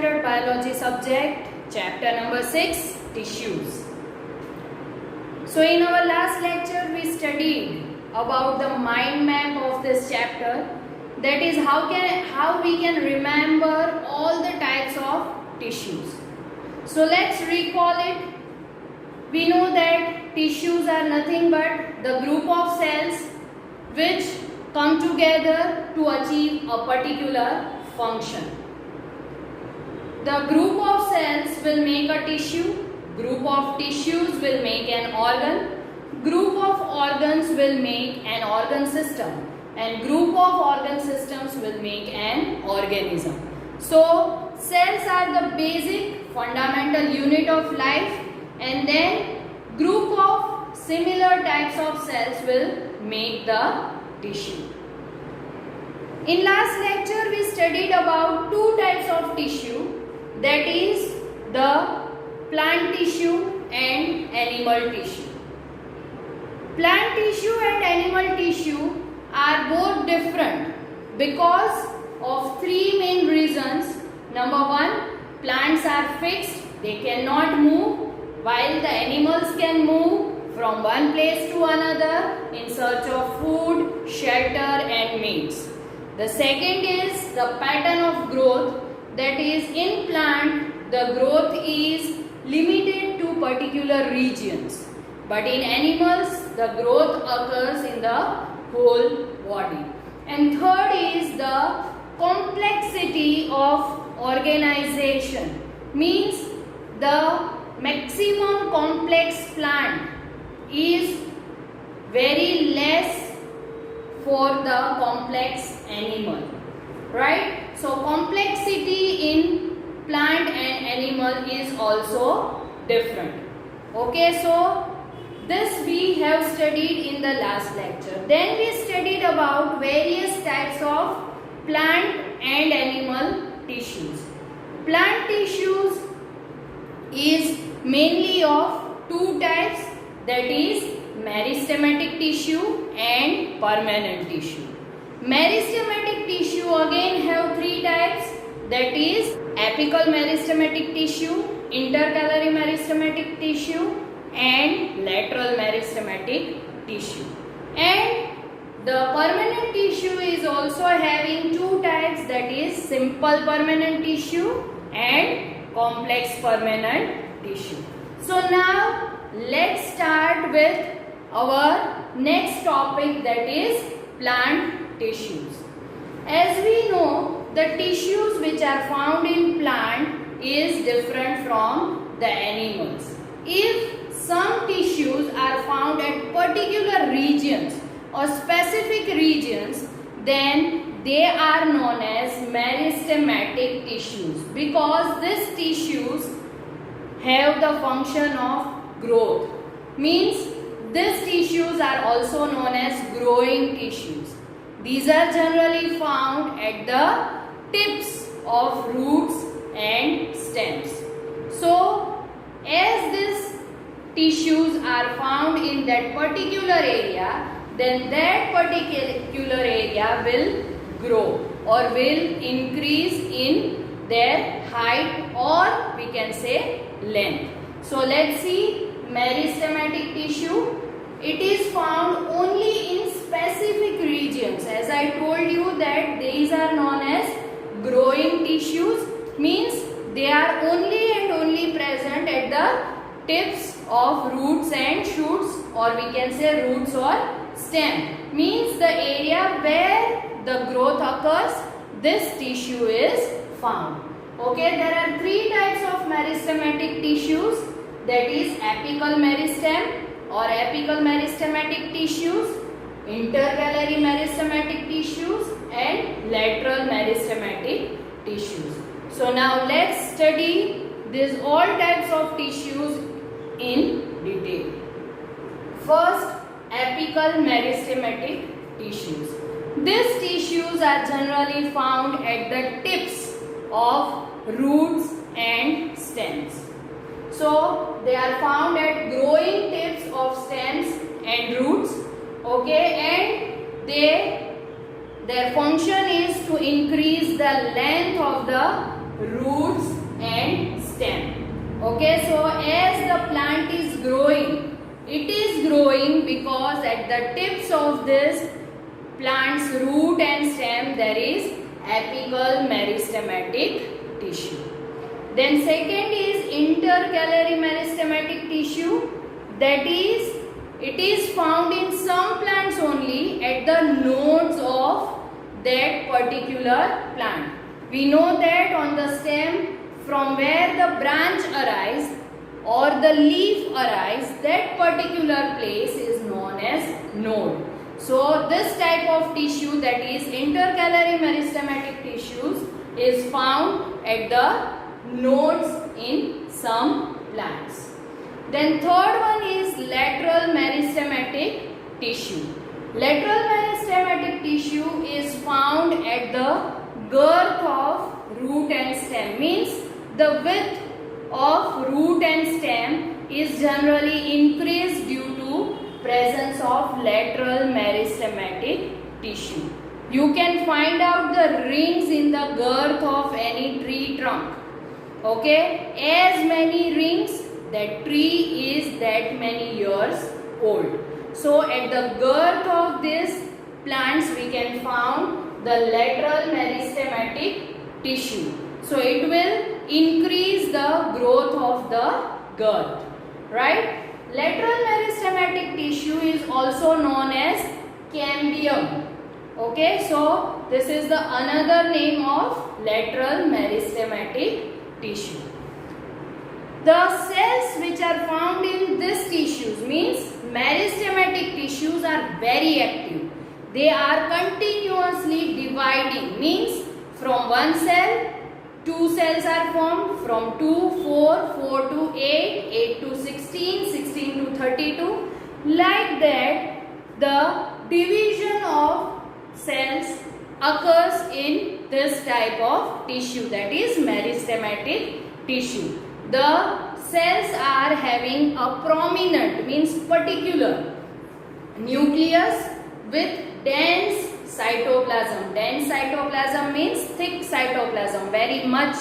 Standard Biology subject, chapter number 6, tissues. So in our last lecture we studied about the mind map of this chapter, that is how we can remember all the types of tissues. So let's recall it. We know that tissues are nothing but the group of cells which come together to achieve a particular function. The group of cells will make a tissue, group of tissues will make an organ, group of organs will make an organ system, and group of organ systems will make an organism. So cells are the basic fundamental unit of life, and then group of similar types of cells will make the tissue. In last lecture we studied about two types of tissue, that is the plant tissue and animal tissue. Plant tissue and animal tissue are both different because of three main reasons. Number one, plants are fixed, they cannot move, while the animals can move from one place to another in search of food, shelter and mates. The second is the pattern of growth, that is in plant the growth is limited to particular regions, but in animals the growth occurs in the whole body. And third is the complexity of organization, means the maximum complex plant is very less for the complex animal, right? So complexity in plant and animal is also different. Okay, so this we have studied in the last lecture. Then we studied about various types of plant and animal tissues. Plant tissues is mainly of two types, that is meristematic tissue and permanent tissue. Meristematic tissue again have three types, that is apical meristematic tissue, intercalary meristematic tissue and lateral meristematic tissue. And the permanent tissue is also having two types, that is simple permanent tissue and complex permanent tissue. So now let's start with our next topic, that is plant tissues. As we know, the tissues which are found in plant is different from the animals. If some tissues are found at particular regions or specific regions, then they are known as meristematic tissues, because these tissues have the function of growth, means these tissues are also known as growing tissues. These are generally found at the tips of roots and stems. So as these tissues are found in that particular area, then that particular area will grow or will increase in their height, or we can say length. So let's see meristematic tissue. It is found only in specific regions. As I told you that these are known as growing tissues, means they are only and only present at the tips of roots and shoots, or we can say roots or stem, means the area where the growth occurs, this tissue is found. Okay, there are three types of meristematic tissues, that is apical meristem or apical meristematic tissues, intercalary meristematic tissues and lateral meristematic tissues. So now let's study these all types of tissues in detail. First, apical meristematic tissues. These tissues are generally found at the tips of roots and stems. So they are found at growing tips of stems and roots. Okay, and their function is to increase the length of the roots the plant is growing? It is growing because at the tips of this plant's root and stem there is apical meristematic tissue. Then second is intercalary meristematic tissue, that is, it is found in some plants only at the nodes of that particular plant. We know that on the stem from where the branch arises or the leaf arises, that particular place is known as node. So this type of tissue, that is intercalary meristematic tissues, is found at the nodes in some plants. Then third one is lateral meristematic tissue. Lateral meristematic tissue is found at the girth of root and stem, means the width of root and stem is generally increased due to presence of lateral meristematic tissue. You can find out the rings in the girth of any tree trunk. Okay, as many rings, that tree is that many years old. So at the girth of these plants we can find the lateral meristematic tissue. So it will increase the growth of the girth, right? Lateral meristematic tissue is also known as cambium. Okay, so this is the another name of lateral meristematic tissue. The cells which are found in these tissues, means meristematic tissues, are very active. They are continuously dividing, means from one cell, two cells are formed, from 2, 4, 4 to 8, 8 to 16, 16 to 32. Like that, the division of cells occurs in this type of tissue, that is meristematic tissue. The cells are having a prominent, means particular nucleus with dense cytoplasm. Dense cytoplasm means thick cytoplasm, very much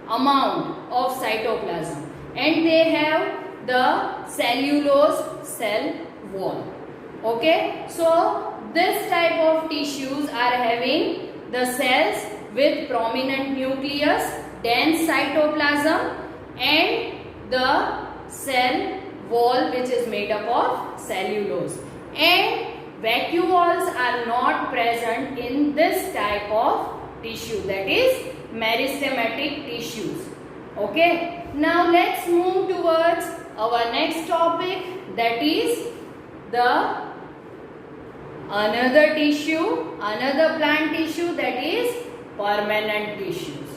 amount of cytoplasm, and they have the cellulose cell wall. Okay, so this type of tissues are having the cells with prominent nucleus, dense cytoplasm, and the cell wall which is made up of cellulose, and vacuoles are not present in this type of tissue, that is meristematic tissues. Okay, now let's move towards our next topic, that is the another tissue, another plant tissue, that is permanent tissues.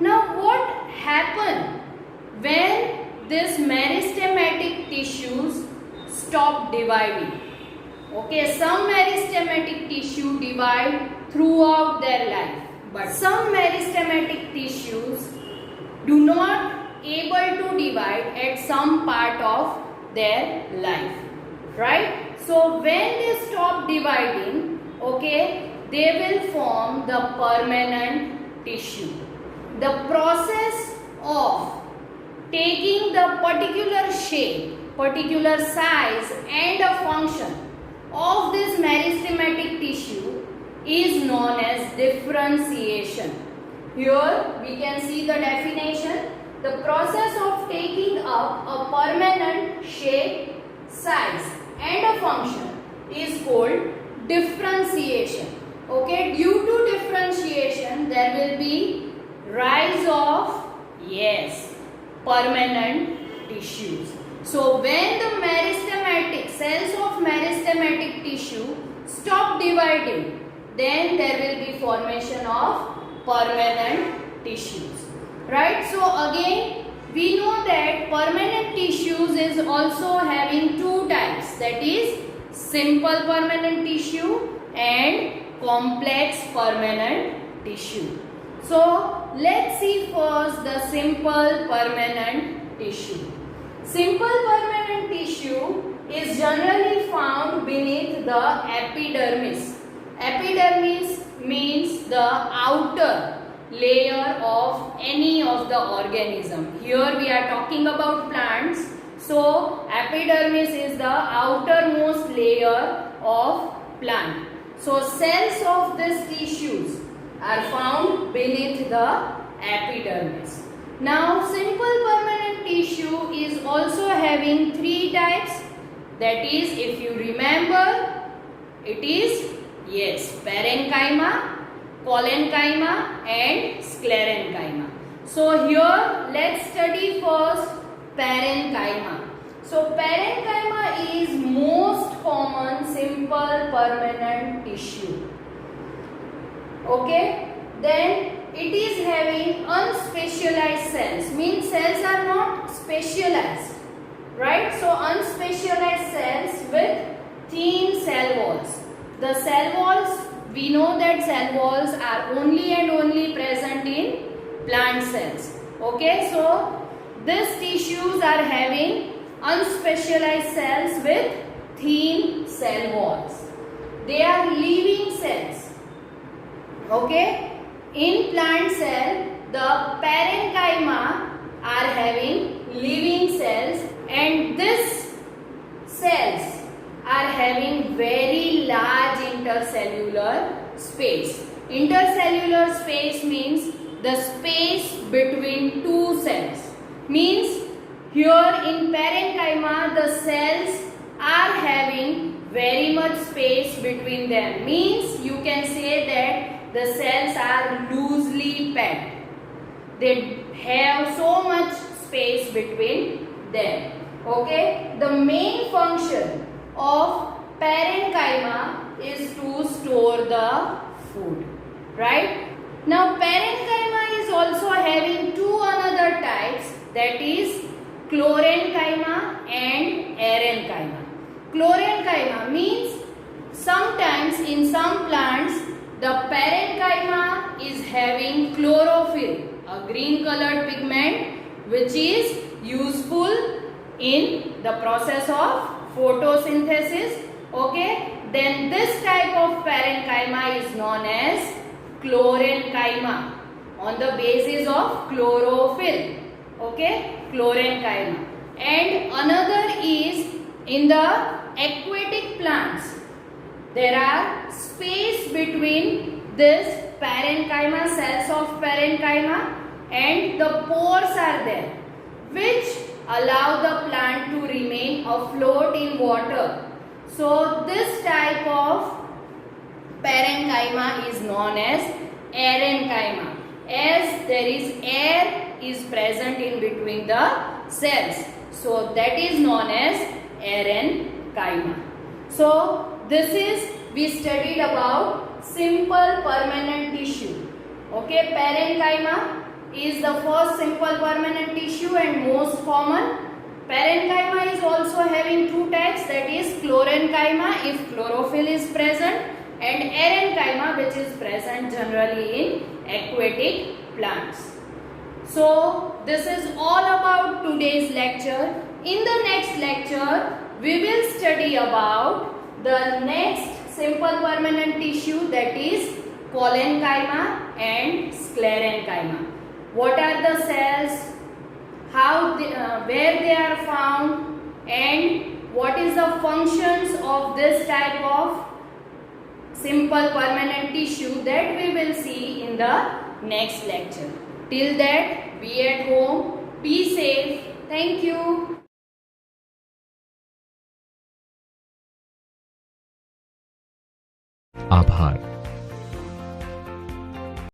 Now what happens when this meristematic tissues stop dividing? Okay, some meristematic tissue divide throughout their life, but some meristematic tissues do not able to divide at some part of their life, right? So when they stop dividing, okay, they will form the permanent tissue. The process of taking the particular shape, particular size and a function of this meristematic tissue is known as differentiation. Here we can see the definition. The process of taking up a permanent shape, size and a function is called differentiation. Okay, due to differentiation there will be rise of, yes, permanent tissues. So when the meristematic cells of meristematic tissue stop dividing, then there will be formation of permanent tissues, right? So again we know that permanent tissues is also having two types, that is simple permanent tissue and complex permanent tissue. So let's see first the simple permanent tissue. Simple permanent tissue is generally found beneath the epidermis. Epidermis means the outer layer of any of the organism. Here we are talking about plants. So epidermis is the outermost layer of plant. So cells of these tissues are found beneath the epidermis. Now simple permanent tissue is also having three types. That is, if you remember, it is, yes, parenchyma, collenchyma and sclerenchyma. So here let's study first parenchyma. So parenchyma is most common simple permanent tissue. Okay, then it is having unspecialized cells, means cells are not specialized, right? So unspecialized cells with thin cell walls. The cell walls, we know that cell walls are only and only present in plant cells. Okay, so these tissues are having unspecialized cells with thin cell walls. They are living cells. Okay, in plant cell, the parenchyma are having living cells, and these cells are having very large intercellular space. Intercellular space means the space between two cells. Means here in parenchyma the cells are having very much space between them. Means you can say that the cells are loosely packed. They have so much space between them. Okay, the main function of parenchyma is to store the food, right? Now parenchyma is also having two another types, that is chlorenchyma and arenchyma. Chlorenchyma means sometimes in some plants the parenchyma is having chlorophyll, a green colored pigment which is useful in the process of photosynthesis. Okay, then this type of parenchyma is known as chlorenchyma on the basis of chlorophyll. Okay, chlorenchyma. And another is in the aquatic plants. There are space between this parenchyma, cells of parenchyma, and the pores are there, which allow the plant to remain afloat in water. So this type of parenchyma is known as arenchyma, as there is air is present in between the cells. So that is known as arenchyma. So this is, we studied about simple permanent tissue. Okay, parenchyma is the first simple permanent tissue and most common. Parenchyma is also having two types, that is chlorenchyma if chlorophyll is present, and arenchyma which is present generally in aquatic plants. So this is all about today's lecture. In the next lecture we will study about the next simple permanent tissue, that is collenchyma and sclerenchyma. What are the cells, how they, where they are found, and what is the functions of this type of simple permanent tissue, that we will see in the next lecture. Till that, be at home, be safe. Thank you. आभार।